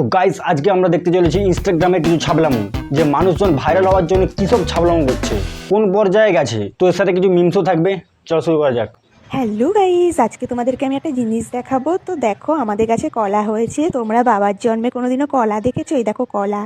তো গাইস আজকে আমরা দেখতে চলেছি ইনস্টাগ্রামে কিছু ছাবলামো যে মানুষজন ভাইরাল হওয়ার জন্য কী সব ছাবলামো করছে, কোন পর্যায়ে গেছে। তো এর সাথে কিছু মিমসও থাকবে। চলো শুরু করা যাক। হ্যালো গাইস, আজকে তোমাদেরকে আমি একটা জিনিস দেখাবো। তো দেখো, আমাদের কাছে কলা হয়েছে। তোমরা বাবার জন্মে কোনোদিনও কলা দেখেছো? এই দেখো কলা,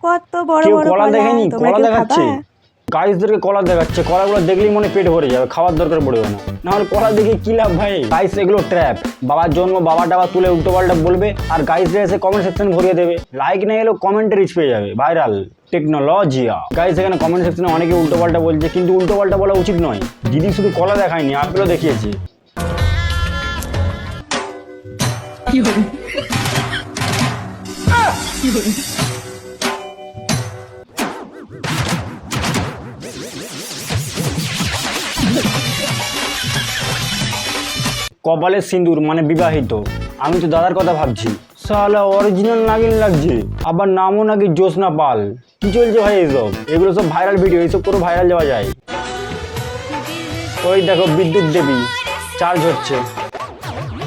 কত বড় কেউ বড় কলা কলা। দেখেনি, তোমরা কলা কেউ দেখাচ্ছে। খাবা? গাইসদেরকে কলা দেখাচ্ছে, কলাগুলো দেখলেই মনে পেট ভরে যাবে, খাওয়ার দরকার পড়বে না। নাহলে কলা দেখে কি লাভ ভাই। গাইস এগুলো ট্র্যাপ। বাবার জন্ম, বাবা টাবা তুলে উল্টো পাল্টা বলবে আর গাইসরা এসে কমেন্ট সেকশন ভরিয়ে দেবে। লাইক না এলেও কমেন্টে রিচ পেয়ে যাবে, ভাইরাল টেকনোলজিয়া। গাইস এখানে কমেন্ট সেকশনে অনেকে উল্টো পাল্টা বলছে, কিন্তু উল্টো পাল্টা বলা উচিত নয়। দিদি শুধু কলা দেখায়নি, আপেলও দেখিয়েছে। কপালের সিঁদুর মানে বিবাহিত। আমি তো দাদার কথা ভাবছি, সালা অরিজিনাল নাগিন লাগছে, আবার নামও নাকি জ্যোৎস্না পাল। কি চলছে ভাই এইসব? এগুলো সব ভাইরাল ভিডিও, এইসব করে ভাইরাল যাওয়া যায়। ওই দেখো বিদ্যুৎ দেবী চার্জ হচ্ছে,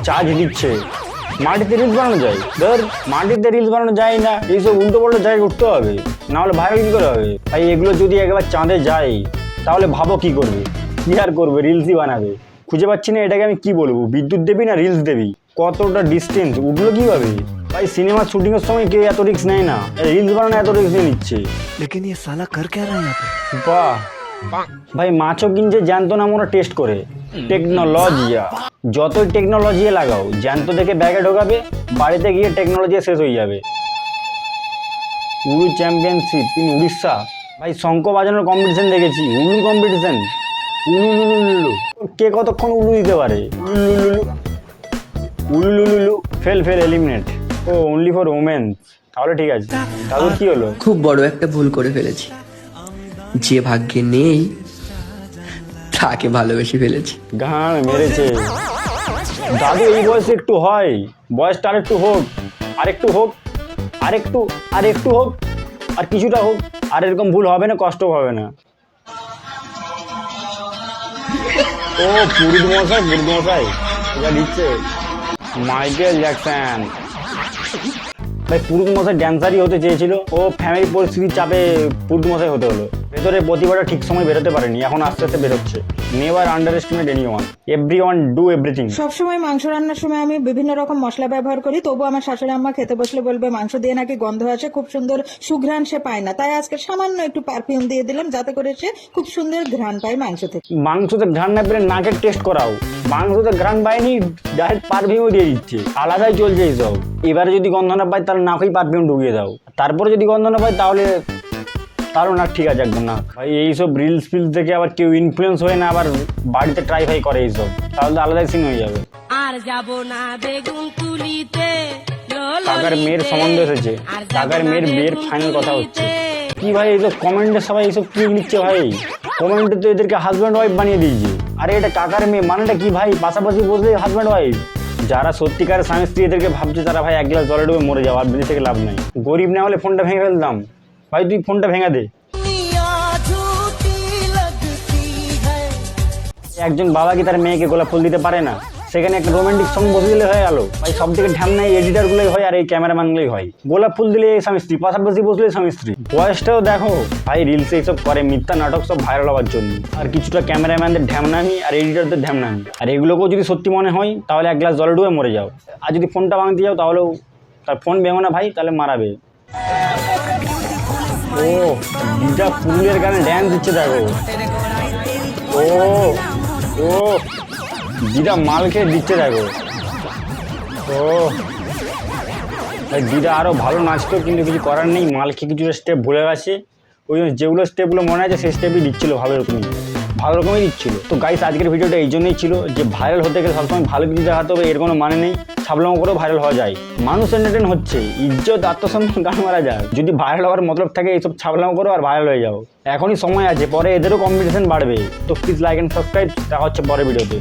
চার্জ দিচ্ছে। মাটিতে রিলস বানানো যায়? ধর মাটিতে রিলস বানানো যায় না, এইসব উল্টো পাল্টো জায়গায় উঠতে হবে, নাহলে ভাইরাল কী করে হবে ভাই? এগুলো যদি একবার চাঁদে যায় তাহলে ভাবো কি করবে, কি আর করবে, রিলসই বানাবে। খুঁজে পাচ্ছি না এটাকে আমি কি বলবো, বিদ্যুৎ দেবী না রিলস দেবী? কতটা ডিস্টেন্স, উঠলো কিভাবে ভাই? সিনেমার শুটিংয়ের সময় কেউ এত রিস্ক নেয় না, রিলস বানানো এত রিস্ক নিয়ে নিচ্ছে। लेकिन ये साला कर क्या रहा है यहाँ पे? বাহ ভাই, মাছও কিনছে জ্যান্ত না মোরা টেস্ট করে। টেকনোলজিয়া, যতই টেকনোলজি লাগাও, জ্যান্ত দেখে ব্যাগে ঢোকাবে, বাড়িতে গিয়ে টেকনোলজি শেষ হয়ে যাবে। উলু চ্যাম্পিয়নশিপ ইন উড়িষ্যা। ভাই শঙ্খ বাজানোর কম্পিটিশন দেখেছি, উলু কম্পিটিশন। উলু কে কতক্ষণ উলু দিতে পারে। উলু ফেল এলিমিনেট। ও অনলি ফর ওমেন্স, তাহলে ঠিক আছে। তাহলে কি হলো? খুব বড় একটা ভুল করে ফেলেছি, যে ভাগ্যে নেই তাকে ভালোবেসে ফেলেছি। গান মেরেছে দাদু। এই বয়সে একটু হয়, বয়সটা আরেকটু হোক, আরেকটু হোক, আরেকটু হোক, আর কিছুটা হোক, আর এরকম ভুল হবে না, কষ্ট হবে না। ও পুরুত মশাই এটা দিচ্ছে মাইকেল জ্যাকসন। ভাই পুরুত মশাই ড্যান্সারই হতে চেয়েছিল, ও ফ্যামিলি পরিস্থিতির চাপে পুরুত মশাই হতে হলো। ভেতরে প্রতিভাটা ঠিক সময় বেরোতে পারেনি, এখন আস্তে আস্তে বেরোচ্ছে। Never under estimate anyone, everyone do everything. সবসময় মাংস রান্নার সময় আমি বিভিন্ন রকম মশলা ব্যবহার করি, তবু আমার শাশুড়ি আম্মা খেতে বসলে বলবে মাংস দিয়ে নাকি গন্ধ আসে, খুব সুন্দর সুঘ্রাণ সে পায় না। তাই আজকে সামান্য একটু পারফিউম দিয়ে দিলাম, যাতে করে সে খুব সুন্দর ঘ্রাণ পায় মাংস থেকে। মাংসতে ঘ্রাণ না পেলে নাকের টেস্ট করাও। মাংসতে ঘ্রাণ পায়নি, ডাইরেক্ট পারফিউমও দিয়ে দিচ্ছে। আলাদাই চলছে এইসব। এবারে যদি গন্ধ না পায় তাহলে নাকেই পারফিউম ঢুকিয়ে দাও, তারপরে যদি গন্ধ না পায় তাহলে না, ঠিক আছে একদম না ভাই। এইসব রিলস ফিলস দেখে আবার কেউ ইনফ্লুয়েন্স হয়ে না আবার বাড়িতে ট্রাই ফাই করে এইসব, তাহলে আলাদাই সিন হয়ে যাবে। আর যাব না বেগুন তুলিতে। কাকার মেয়ের সম্বন্ধ এসেছে, কাকার মেয়ের বিয়ের ফাইনাল কথা হচ্ছে। কি ভাই এইসব কমেন্টে সবাই এইসব কি লিখছে ভাই? কমেন্টে তো এদেরকে হাজব্যান্ড ওয়াইফ বানিয়ে দিয়েছে। আরে এটা কাকার মেয়ে মানেটা কি ভাই? পাশাপাশি বসলে হাজব্যান্ড ওয়াইফ। যারা সত্যিকারের স্বামী স্ত্রী এদেরকে ভাবছে, তারা ভাই এক গ্লাস জলে ডুবে মরে যাওয়া, আর বেঁচে থেকে লাভ নাই। গরিব না হলে ফোনটা ভেঙে ফেলতাম। ভাই তুই ফোনটা ভেঙে দে। একজন বাবা কি তার মেয়েকে গোলাপ ফুল দিতে পারে না? সেখানে একটা রোমান্টিক সং বসে দিলে হয়ে গেল ভাই। সব থেকে ঢ্যামনাই এডিটারগুলোই হয় আর এই ক্যামেরাম্যানগুলোই হয়। গোলাপ ফুল দিলে স্বামী স্ত্রী, পাশাপাশি বসলে স্বামী স্ত্রী। বয়সটাও দেখো ভাই, রিলসে এইসব করে মিথ্যা নাটক, সব ভাইরাল হওয়ার জন্য। আর কিছুটা ক্যামেরাম্যানদের ঢ্যামনামি আর এডিটারদের ঢ্যামনামি। আর এগুলোকেও যদি সত্যি মনে হয় তাহলে এক গ্লাস জলে ডুবে মরে যাও। আর যদি ফোনটা ভাঙতে যাও তাহলেও, তার ফোন ভেঙো না ভাই, তাহলে মারাবে। ও দিদা পুরুলের গানে ড্যান্স দিচ্ছে দেখো। ও দিদা মাল খেয়ে দিচ্ছে দেখো। ও দিদা আরও ভালো নাচতো, কিন্তু কিছু করার নেই, মাল খেয়ে কিছু স্টেপ ভুলে গেছে। ওই জন্য যেগুলো স্টেপগুলো মনে আছে সেই স্টেপই দিচ্ছিলো, ভালো রকমই দিচ্ছিলো। তো গাইস আজকের ভিডিওটা এই জন্যই ছিল যে ভাইরাল হতে গেলে সবসময় ভালো কিছু দেখাতে হবে এর কোনো মানে নেই। ছাবলামো করেও ভাইরাল হওয়া যায়, মানুষ এন্টারটেন হচ্ছে, ইজ্জত আত্মসম্মান গান মারা যায়। যদি ভাইরাল হওয়ার মতলব থাকে এইসব ছাবলামো করো আর ভাইরাল হয়ে যাও। এখনই সময় আছে, পরে এদেরও কম্পিটিশন বাড়বে। তো প্লিজ লাইক অ্যান্ড সাবস্ক্রাইব। দেখা হচ্ছে পরের ভিডিওতে।